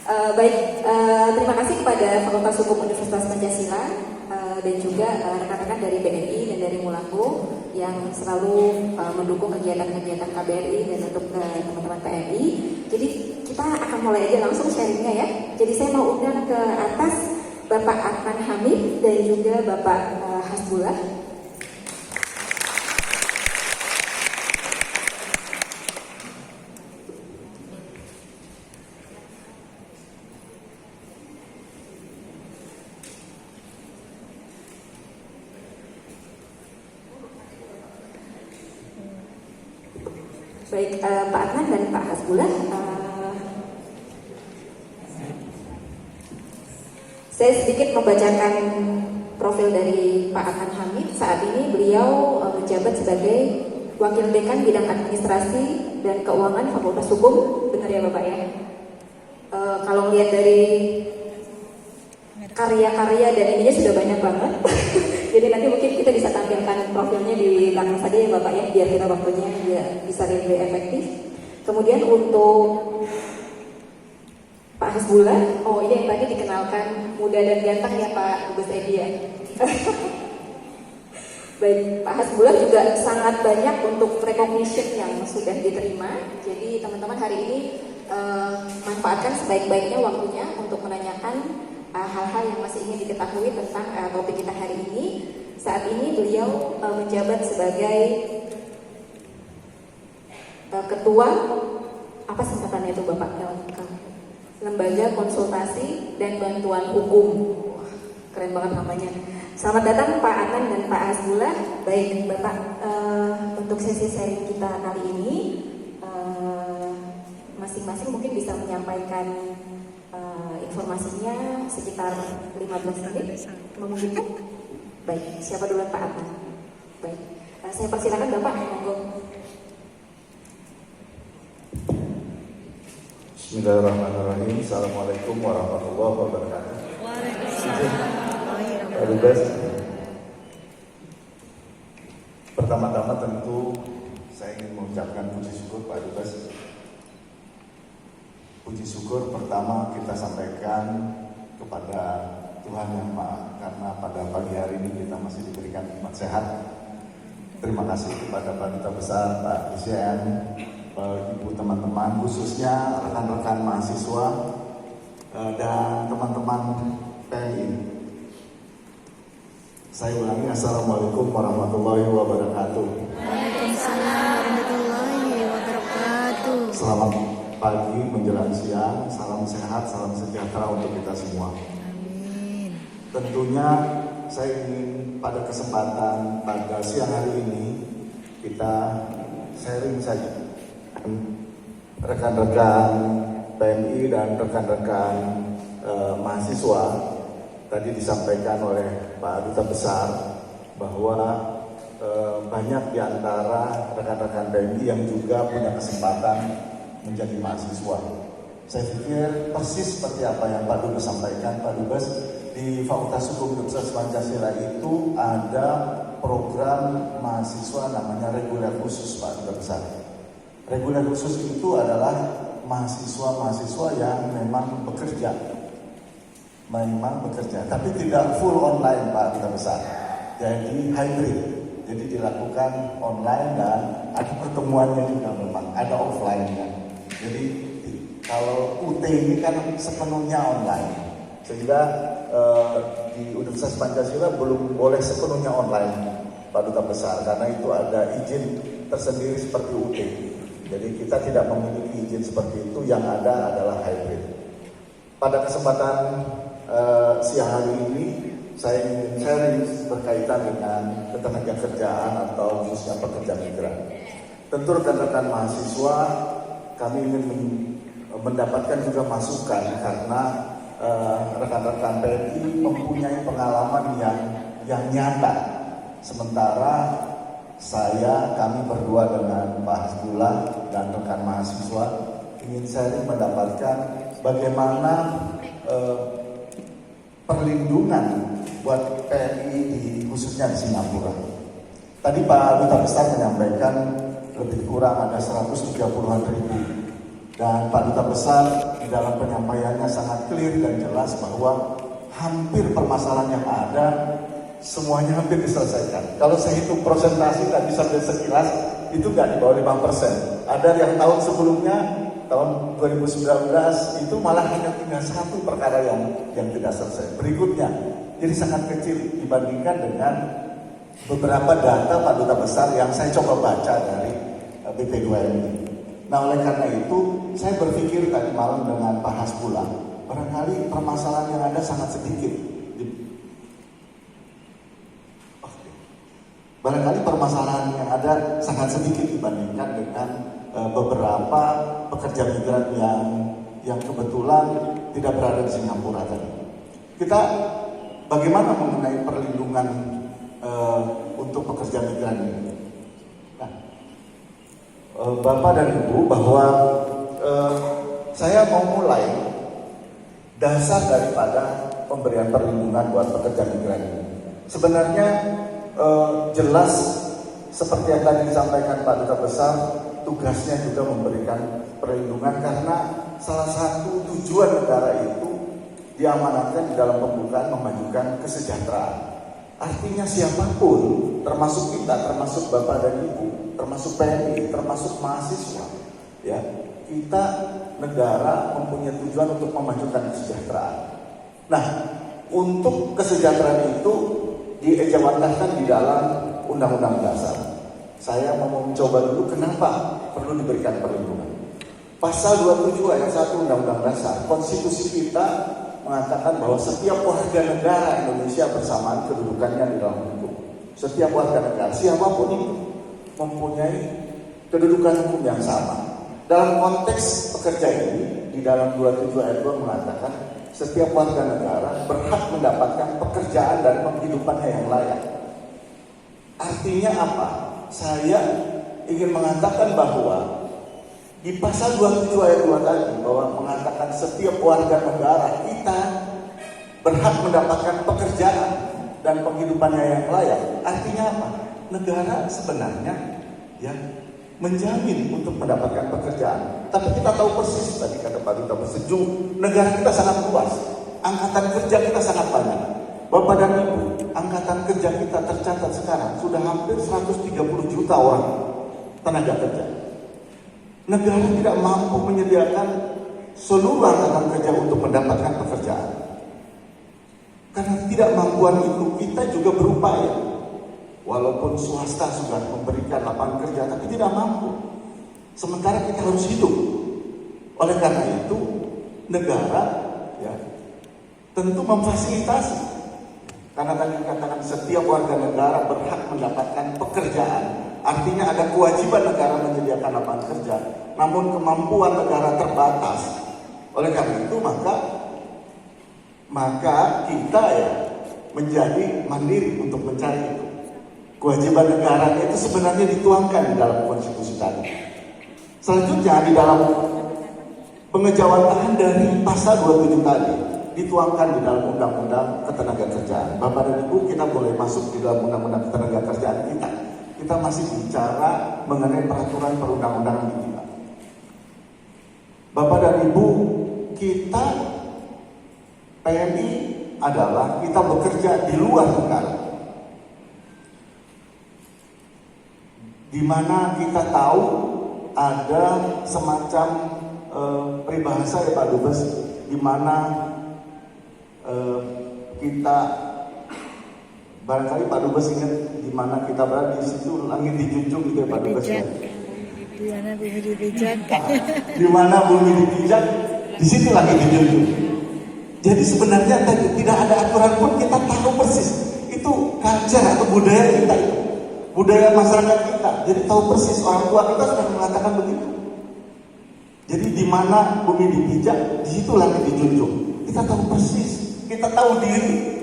Terima kasih kepada Fakultas Hukum Universitas Pancasila dan juga rekan-rekan dari BNI dan dari Mulako yang selalu mendukung kegiatan-kegiatan KBRI dan untuk teman-teman PMI. Jadi kita akan mulai aja langsung sharingnya ya. Jadi saya mau undang ke atas Bapak Adnan Hamid dan juga Bapak Hasbullah. Baik, Pak Adnan dan Pak Hasbullah, saya sedikit membacakan profil dari Pak Adnan Hamid. Saat ini beliau menjabat sebagai Wakil Dekan Bidang Administrasi dan Keuangan Fakultas Hukum. Benar ya Bapak ya? Kalau lihat dari karya-karya dan ininya sudah banyak banget. Jadi nanti mungkin kita bisa tampilkan profilnya di belakang saja ya Bapak ya, biar kita waktunya bisa lebih efektif. Kemudian untuk Pak Hasbullah, oh ini yang tadi dikenalkan muda dan ganteng ya Pak Dubes Edi ya. Baik, Pak Hasbullah juga sangat banyak untuk recognition yang sudah diterima. Jadi teman-teman hari ini manfaatkan sebaik-baiknya waktunya untuk menanyakan hal-hal yang masih ingin diketahui tentang topik kita hari ini. Saat ini beliau menjabat sebagai ketua, apa singkatannya itu Bapak? Lembaga Konsultasi dan Bantuan Hukum. Wah, keren banget namanya. Selamat datang Pak Adnan dan Pak Hasbullah. Baik Bapak, untuk sesi sharing kita kali ini masing-masing mungkin bisa menyampaikan informasinya sekitar 15 menit. Memungkinkan? Baik, siapa duluan Pak Adnan? Baik, saya persilakan Bapak. Monggo. Bismillahirrahmanirrahim. Assalamualaikum warahmatullahi wabarakatuh. Waalaikumsalam. Pak Dubes, pertama-tama tentu saya ingin mengucapkan puji syukur Pak Dubes. Puji syukur pertama kita sampaikan kepada Tuhan Yang Maha, karena pada pagi hari ini kita masih diberikan nikmat sehat. Terima kasih kepada Pak Duta Besar, Pak Dirjen, Ibu teman-teman, khususnya rekan-rekan mahasiswa dan teman-teman PMI. Saya ulangi, Assalamualaikum warahmatullahi wabarakatuh. Waalaikumsalam warahmatullahi wabarakatuh. Selamat pagi menjelang siang, salam sehat, salam sejahtera untuk kita semua. Amin. Tentunya saya ingin pada kesempatan pada siang hari ini kita sharing saja rekan-rekan PMI dan rekan-rekan mahasiswa. Tadi disampaikan oleh Pak Duta Besar bahwa banyak di antara rekan-rekan PMI yang juga punya kesempatan menjadi mahasiswa. Saya pikir persis seperti apa yang Pak Dubes sampaikan. Pak Dubes, di Fakultas Hukum Universitas Pancasila itu ada program mahasiswa namanya reguler khusus Pak Duta Besar. Reguler khusus itu adalah mahasiswa-mahasiswa yang memang bekerja, tapi tidak full online Pak Duta Besar. Jadi hybrid, jadi dilakukan online dan ada pertemuannya juga, memang ada offline-nya. Jadi kalau UT ini kan sepenuhnya online, sehingga di Universitas Pancasila belum boleh sepenuhnya online Pak Duta Besar, karena itu ada izin tersendiri seperti UT. Jadi kita tidak memiliki izin seperti itu, yang ada adalah hybrid. Pada kesempatan siang hari ini saya ingin sharing berkaitan dengan ketenagakerjaan atau khususnya pekerja migran. Tentu rekan-rekan mahasiswa kami ingin mendapatkan juga masukan, karena rekan-rekan PMI mempunyai pengalaman yang nyata. Sementara kami berdua dengan Pak Hasbullah dan rekan mahasiswa ingin sharing mendapatkan bagaimana perlindungan buat PMI khususnya di Singapura. Tadi Pak Duta Besar menyampaikan lebih kurang ada 130-an ribu, dan Pak Duta Besar di dalam penyampaiannya sangat clear dan jelas bahwa hampir permasalahan yang ada semuanya hampir diselesaikan. Kalau saya hitung persentase tadi sampai sekilas itu nggak di bawah 5%. Ada yang tahun sebelumnya, tahun 2019 itu malah hanya tinggal satu perkara yang tidak selesai. Berikutnya, jadi sangat kecil dibandingkan dengan beberapa data Pak Duta Besar yang saya coba baca dari BP2MI. Nah, oleh karena itu saya berpikir tadi malam dengan Pak Hasbullah, barangkali permasalahan yang ada sangat sedikit. Barangkali permasalahan yang ada sangat sedikit dibandingkan dengan beberapa pekerja migran yang kebetulan tidak berada di Singapura tadi. Kita bagaimana mengenai perlindungan untuk pekerja migran ini? Nah, Bapak dan Ibu, bahwa saya mau mulai dasar daripada pemberian perlindungan buat pekerja migran ini. Sebenarnya jelas seperti yang tadi disampaikan Pak Duta Besar, tugasnya juga memberikan perlindungan karena salah satu tujuan negara itu diamanatkan di dalam pembukaan memajukan kesejahteraan. Artinya siapapun, termasuk kita, termasuk Bapak dan Ibu, termasuk PNI, termasuk mahasiswa, ya, kita negara mempunyai tujuan untuk memajukan kesejahteraan. Nah, untuk kesejahteraan itu diejawantahkan di dalam Undang-Undang Dasar. Saya mau mencoba dulu kenapa perlu diberikan perlindungan. Pasal 27 ayat 1 Undang-Undang Dasar, konstitusi kita mengatakan bahwa setiap warga negara Indonesia bersamaan kedudukannya di dalam hukum. Setiap warga negara, siapapun itu, mempunyai kedudukan hukum yang sama. Dalam konteks pekerja ini, di dalam 27 ayat 2 mengatakan setiap warga negara berhak mendapatkan pekerjaan dan penghidupannya yang layak. Artinya apa? Saya ingin mengatakan bahwa di pasal 27 ayat 2 tadi bahwa mengatakan setiap warga negara kita berhak mendapatkan pekerjaan dan penghidupannya yang layak. Artinya apa? Negara sebenarnya ya menjamin untuk mendapatkan pekerjaan. Tapi kita tahu persis tadi kata Pak Duta Bersejuk, negara kita sangat luas, angkatan kerja kita sangat banyak. Bapak dan Ibu, angkatan kerja kita tercatat sekarang sudah hampir 130 juta orang tenaga kerja. Negara tidak mampu menyediakan seluruh angkatan kerja untuk mendapatkan pekerjaan. Karena tidak mampuan itu kita juga berupaya. Walaupun swasta sudah memberikan lapangan kerja, tapi tidak mampu. Sementara kita harus hidup. Oleh karena itu, negara ya tentu memfasilitasi. Karena tadi dikatakan setiap warga negara berhak mendapatkan pekerjaan. Artinya ada kewajiban negara menyediakan lapangan kerja. Namun kemampuan negara terbatas. Oleh karena itu maka kita ya menjadi mandiri untuk mencari itu. Kewajiban negara itu sebenarnya dituangkan di dalam konstitusi tadi. Selanjutnya di dalam pengejawantahan dari pasal 27 tadi dituangkan di dalam undang-undang ketenagakerjaan. Bapak dan Ibu, kita boleh masuk di dalam undang-undang ketenagakerjaan kita. Kita masih bicara mengenai peraturan perundang-undangan kita. Bapak dan Ibu, kita PNI adalah kita bekerja di luar negara. Di mana kita tahu ada semacam peribahasa ya Pak Dubes, di mana kita barangkali Pak Dubes ingat di mana kita berada, di situ langit dijunjung gitu ya Pak Dubes ya. Di mana bumi dipijak. Di mana bumi dipijak, di situ langit dijunjung. Jadi sebenarnya tidak ada aturan pun kita tahu persis itu culture atau budaya kita, budaya masyarakat kita. Jadi tahu persis, orang tua kita sudah mengatakan begitu. Jadi di mana bumi dipijak, di situ langit dijunjung. Kita tahu persis, kita tahu diri.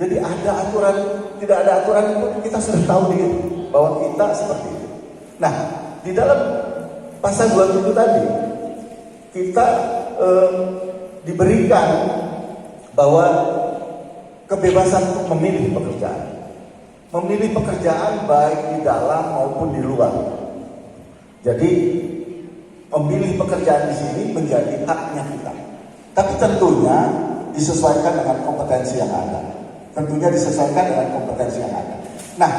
Jadi ada aturan, tidak ada aturan itu kita sudah tahu diri bahwa kita seperti itu. Nah, di dalam pasal 27 tadi kita diberikan bahwa kebebasan untuk memilih pekerjaan. Memilih pekerjaan baik di dalam maupun di luar. Jadi memilih pekerjaan di sini menjadi haknya kita. Tapi tentunya disesuaikan dengan kompetensi yang ada. Tentunya disesuaikan dengan kompetensi yang ada. Nah,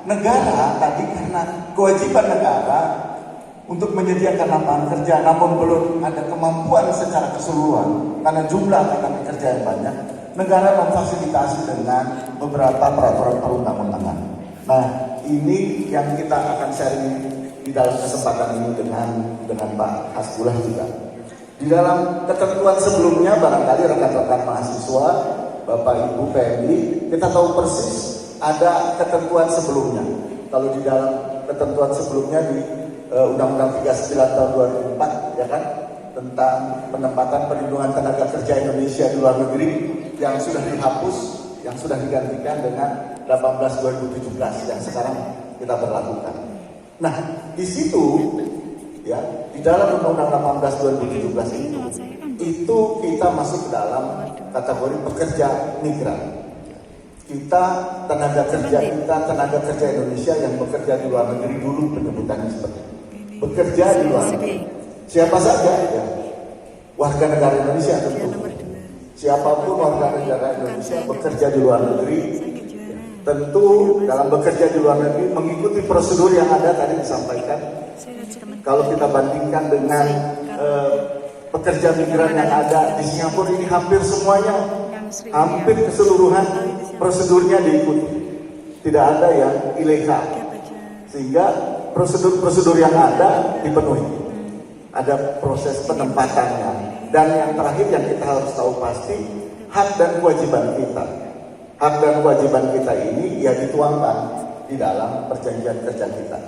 negara tadi karena kewajiban negara untuk menyediakan lapangan kerja, namun belum ada kemampuan secara keseluruhan karena jumlah tenaga kerja yang banyak, negara memfasilitasi dengan beberapa peraturan perundang-undangan. Nah, ini yang kita akan sharing di dalam kesempatan ini dengan Pak Hasbullah juga. Di dalam ketentuan sebelumnya, barangkali rekan-rekan mahasiswa, Bapak Ibu PMI, kita tahu persis ada ketentuan sebelumnya. Kalau di dalam ketentuan sebelumnya di Undang-Undang 39 tahun 2004, ya kan, tentang penempatan perlindungan tenaga kerja Indonesia di luar negeri yang sudah dihapus, yang sudah digantikan dengan 18 2017 yang sekarang kita berlakukan. Nah, di situ ya, di dalam Undang-Undang 18 2017 itu kita masuk ke dalam kategori pekerja migran. Kita tenaga kerja Indonesia yang bekerja di luar negeri, dulu penyebutannya seperti itu. Bekerja di luar negeri. Siapa saja ya, warga negara Indonesia tentu. Siapapun warga negara Indonesia bekerja di luar negeri, tentu dalam bekerja di luar negeri mengikuti prosedur yang ada tadi disampaikan. Kalau kita bandingkan dengan pekerja migran yang ada di Singapura ini, hampir semuanya, hampir keseluruhan prosedurnya diikuti. Tidak ada yang ilegal. Sehingga prosedur-prosedur yang ada dipenuhi. Ada proses penempatannya. Dan yang terakhir yang kita harus tahu pasti, hak dan kewajiban kita. Hak dan kewajiban kita ini ya dituangkan di dalam perjanjian kerja kita.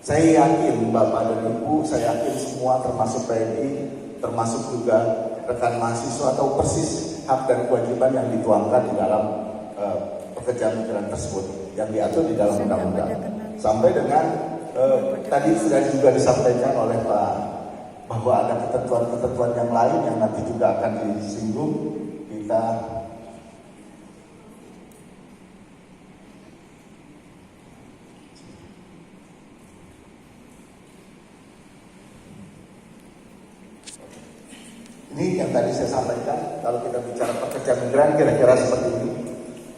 Saya yakin Bapak dan Ibu, saya yakin semua termasuk PNI, termasuk juga rekan mahasiswa tahu persis hak dan kewajiban yang dituangkan di dalam pekerjaan migran tersebut yang diatur di dalam undang-undang. Sampai dengan tadi sudah juga disampaikan oleh Pak bahwa ada ketentuan-ketentuan yang lain yang nanti juga akan disinggung. Kita ini yang tadi saya sampaikan, kalau kita bicara pekerja migran kira-kira seperti ini.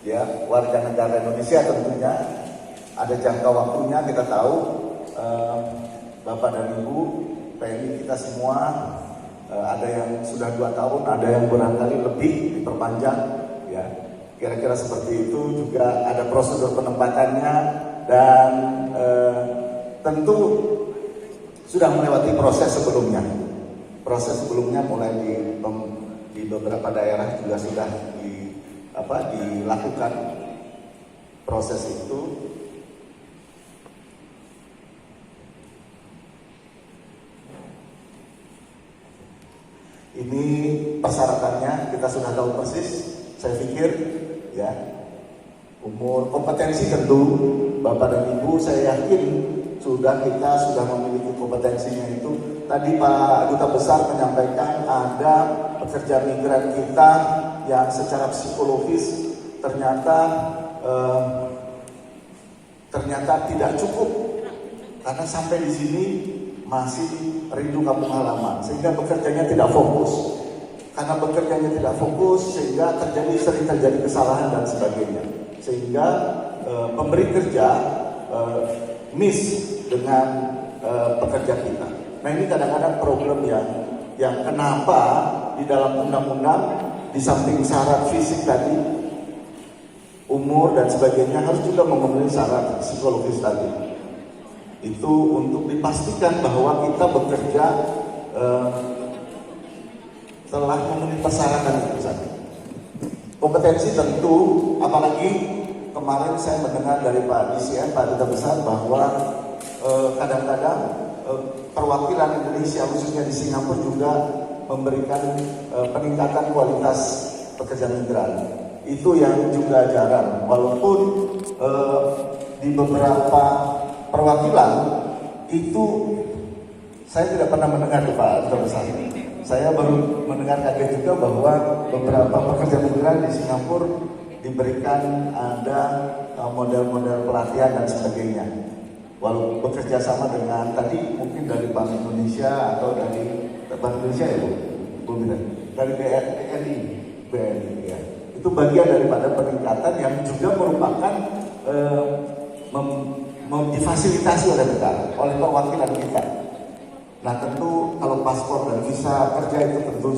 Ya, warga negara Indonesia tentunya ada jangka waktunya, kita tahu Bapak dan Ibu PNI kita semua ada yang sudah 2 tahun, ada yang barangkali lebih diperpanjang, ya kira-kira seperti itu. Juga ada prosedur penempatannya dan tentu sudah melewati proses sebelumnya. Proses sebelumnya mulai di beberapa daerah juga sudah dilakukan proses itu. Ini persyaratannya kita sudah tahu persis. Saya pikir ya, umur kompetensi tentu Bapak dan Ibu saya yakin kita sudah memiliki kompetensinya itu. Tadi Pak Duta Besar menyampaikan ada pekerja migran kita yang secara psikologis ternyata tidak cukup karena sampai di sini masih rindu kampung halaman sehingga bekerjanya tidak fokus. Karena bekerjanya tidak fokus sehingga sering terjadi kesalahan dan sebagainya. Sehingga pemberi kerja miss dengan pekerja kita. Nah, ini kadang-kadang problem yang kenapa di dalam undang-undang di samping syarat fisik tadi, umur dan sebagainya harus juga memenuhi syarat psikologis tadi. Itu untuk dipastikan bahwa kita bekerja telah memenuhi persyaratan itu tadi. Kompetensi tentu, apalagi kemarin saya mendengar dari Pak DCM, Pak Duta Besar, bahwa kadang-kadang perwakilan Indonesia khususnya di Singapura juga memberikan peningkatan kualitas pekerja migran. Itu yang juga jarang. Walaupun di beberapa perwakilan itu saya tidak pernah mendengar Pak Duta Besar. Saya baru mendengar kaget juga bahwa beberapa pekerja migran di Singapura diberikan ada model-model pelatihan dan sebagainya. Walau bekerja sama dengan tadi mungkin dari Bank Indonesia atau dari Bank Indonesia ya Bu Mira, dari BNI ya. Itu bagian daripada peningkatan yang juga merupakan difasilitasi oleh negara, oleh perwakilan kita. Nah tentu kalau paspor dan visa kerja itu tentu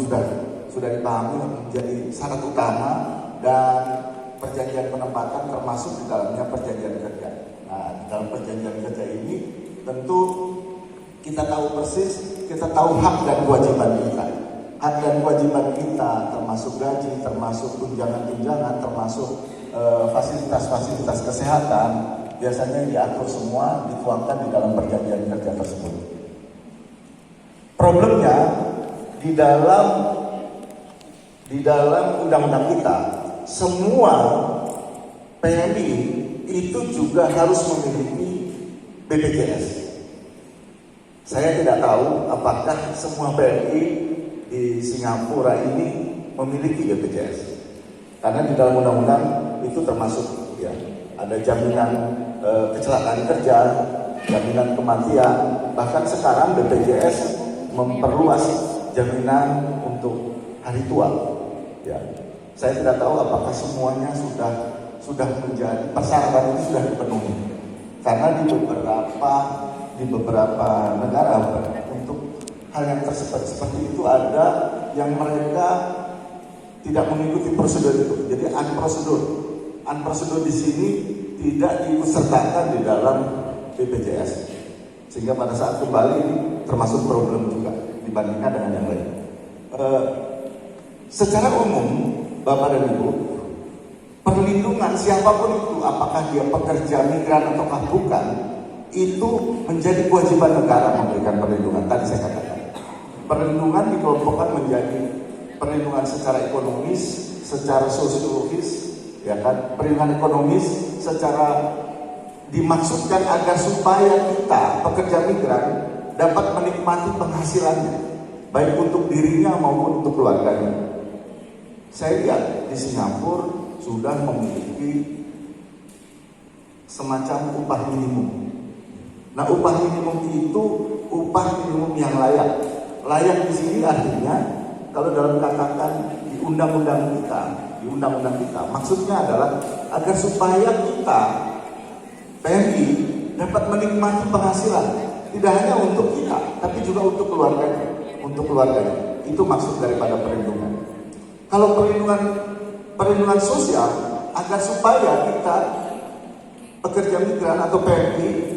sudah dipahami menjadi syarat utama, dan perjanjian penempatan termasuk di dalamnya perjanjian kerja. Nah dalam perjanjian kerja ini tentu kita tahu persis, kita tahu hak dan kewajiban kita. Hak dan kewajiban kita termasuk gaji, termasuk tunjangan-tunjangan, termasuk fasilitas-fasilitas kesehatan, biasanya diatur semua, dituangkan di dalam perjanjian kerja tersebut. Problemnya di dalam undang-undang kita, semua PMI itu juga harus memiliki BPJS. Saya tidak tahu apakah semua PMI di Singapura ini memiliki BPJS, karena di dalam undang-undang itu termasuk ya ada jaminan kecelakaan kerja, jaminan kematian, bahkan sekarang BPJS memperluas jaminan untuk hari tua. Ya, saya tidak tahu apakah semuanya sudah menjadi persyaratan ini sudah dipenuhi, karena di beberapa negara untuk hal yang seperti itu ada yang mereka tidak mengikuti prosedur itu, jadi unprosedur di sini tidak diikutsertakan di dalam BPJS, sehingga pada saat kembali ini termasuk problem juga dibandingkan dengan yang lain. Secara umum, Bapak dan Ibu, perlindungan siapapun itu, apakah dia pekerja migran ataukah bukan, itu menjadi kewajiban negara memberikan perlindungan. Tadi saya katakan, perlindungan dikelompokkan menjadi perlindungan secara ekonomis, secara sosiologis, ya kan? Perlindungan ekonomis secara dimaksudkan agar supaya kita pekerja migran dapat menikmati penghasilannya, baik untuk dirinya maupun untuk keluarganya. Saya lihat di Singapura sudah memiliki semacam upah minimum. Nah, upah minimum itu upah minimum yang layak. Layak di sini artinya kalau dalam katakan di undang-undang kita, maksudnya adalah agar supaya kita PMI dapat menikmati penghasilan, tidak hanya untuk kita, tapi juga untuk keluarganya. Itu maksud daripada perlindungan. Kalau perlindungan sosial, agar supaya kita pekerja migran atau PMI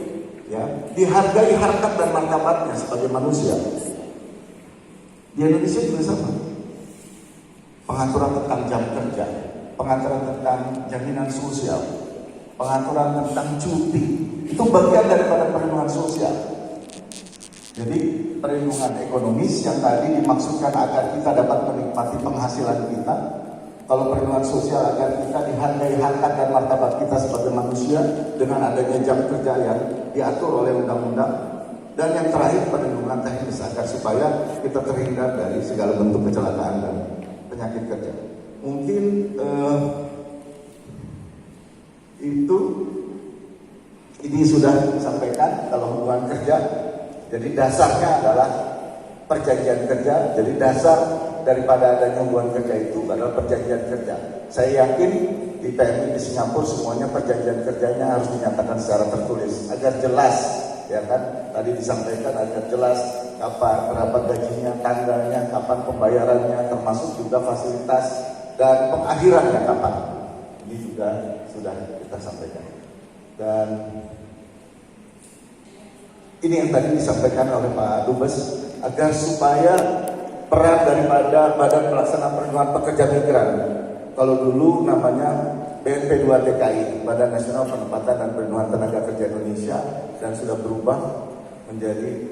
ya dihargai harkat dan martabatnya sebagai manusia. Di Indonesia juga sama. Pengaturan tentang jam kerja, pengaturan tentang jaminan sosial, pengaturan tentang cuti, itu bagian daripada perlindungan sosial. Jadi perlindungan ekonomis yang tadi dimaksudkan agar kita dapat menikmati penghasilan kita. Kalau perlindungan sosial agar kita dihargai harkat dan martabat kita sebagai manusia dengan adanya jam kerja yang diatur oleh undang-undang. Dan yang terakhir perlindungan teknis agar supaya kita terhindar dari segala bentuk kecelakaan dan penyakit kerja. Mungkin ini sudah disampaikan kalau hubungan kerja. Jadi dasarnya adalah perjanjian kerja. Jadi dasar daripada adanya hubungan kerja itu adalah perjanjian kerja. Saya yakin di PMI di Singapura semuanya perjanjian kerjanya harus dinyatakan secara tertulis agar jelas, ya kan? Tadi disampaikan agar jelas kapan berapa gajinya, tanggalnya, kapan pembayarannya, termasuk juga fasilitas dan pengakhirannya kapan. Ini juga sudah kita sampaikan. Dan ini yang tadi disampaikan oleh Pak Dubes, agar supaya peran daripada Badan Pelaksana Perlindungan Pekerja Migran, kalau dulu namanya BNP 2 TKI, Badan Nasional Penempatan dan Perlindungan Tenaga Kerja Indonesia, dan sudah berubah menjadi,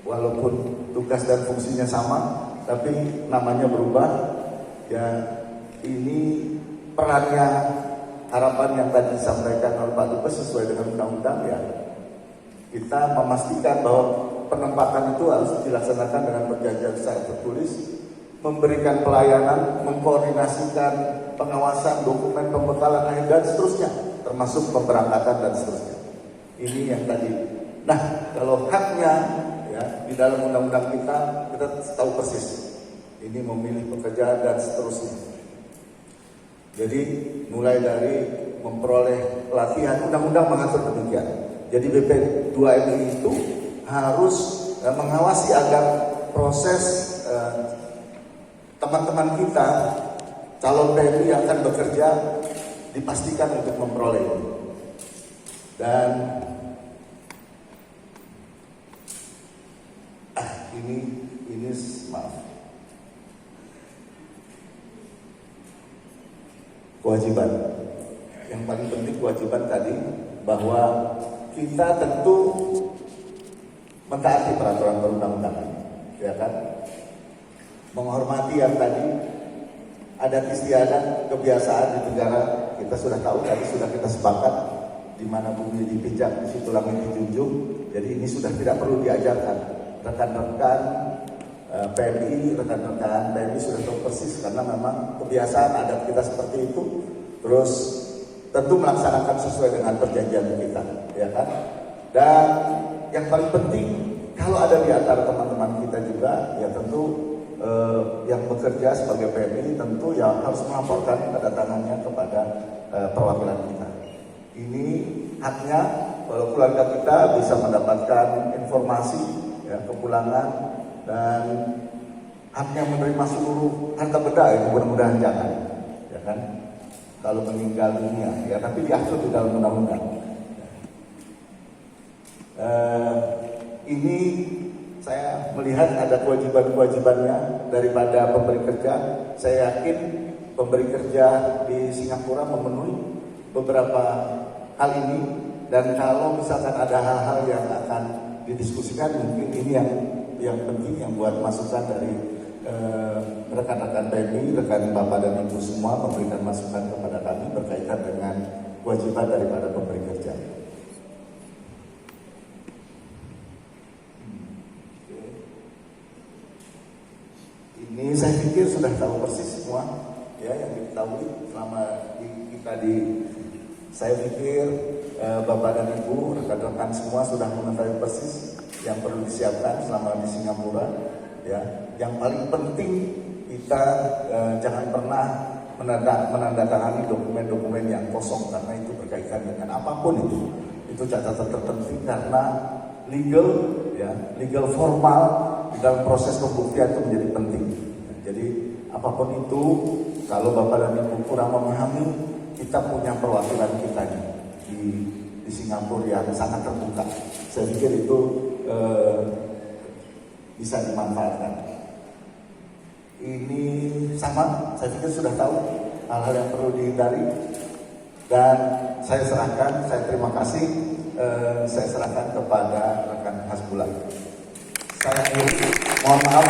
walaupun tugas dan fungsinya sama, tapi namanya berubah. Ya, ini perannya, harapan yang tadi disampaikan oleh Pak Dubes sesuai dengan undang-undang ya. Kita memastikan bahwa penempatan itu harus dilaksanakan dengan perjanjian secara tertulis, memberikan pelayanan, mengkoordinasikan pengawasan, dokumen pembekalan akhir dan seterusnya, termasuk pemberangkatan dan seterusnya. Ini yang tadi Nah, kalau haknya ya di dalam undang-undang kita tahu persis. Ini memilih pekerja dan seterusnya. Jadi mulai dari memperoleh pelatihan, undang-undang mengatur demikian. Jadi BP2MI itu harus mengawasi agar proses teman-teman kita calon PMI yang akan bekerja dipastikan untuk memperoleh itu. Dan ini maaf, kewajiban. Yang paling penting kewajiban tadi bahwa kita tentu mentaati peraturan perundang-undangan, ya kan? Menghormati yang tadi adat istiadat kebiasaan di negara kita sudah tahu, tadi sudah kita sepakat di mana bumi dipijak di situ langit dijunjung. Jadi ini sudah tidak perlu diajarkan. Rekan-rekan PMI, rekan-rekan PMI sudah tahu persis karena memang kebiasaan adat kita seperti itu. Terus tentu melaksanakan sesuai dengan perjanjian kita, ya kan? Dan yang paling penting kalau ada di antara teman-teman kita juga, ya tentu yang bekerja sebagai PMI tentu ya harus melaporkan tanda tangannya kepada perwakilan kita. Ini haknya kalau keluarga kita bisa mendapatkan informasi ya, kepulangan, dan haknya menerima seluruh harta benda itu mudah-mudahan jangan, ya kan? Kalau meninggal dunia, ya tapi diatur di dalam undang-undang. Ini saya melihat ada kewajiban-kewajibannya daripada pemberi kerja. Saya yakin pemberi kerja di Singapura memenuhi beberapa hal ini, dan kalau misalkan ada hal-hal yang akan didiskusikan, mungkin ini yang penting yang buat masukan dari rekan-rekan PMI, rekan Bapak dan Ibu semua memberikan masukan kepada kami berkaitan dengan kewajiban daripada pemberi kerja. Ini saya pikir sudah tahu persis semua ya yang diketahui selama kita saya pikir Bapak dan Ibu, rekan-rekan semua sudah mengetahui persis yang perlu disiapkan selama di Singapura. Ya, yang paling penting kita jangan pernah menandatangani dokumen-dokumen yang kosong karena itu berkaitan dengan apapun itu. Itu catatan terpenting karena legal formal di dalam proses pembuktian itu menjadi penting. Jadi apapun itu, kalau Bapak dan Ibu kurang memahami, kita punya perwakilan kita di Singapura yang sangat terbuka. Saya pikir itu bisa dimanfaatkan. Ini sama, saya pikir sudah tahu hal-hal yang perlu dihindari, dan saya terima kasih, saya serahkan kepada rekan Hasbullah. Saya mohon maaf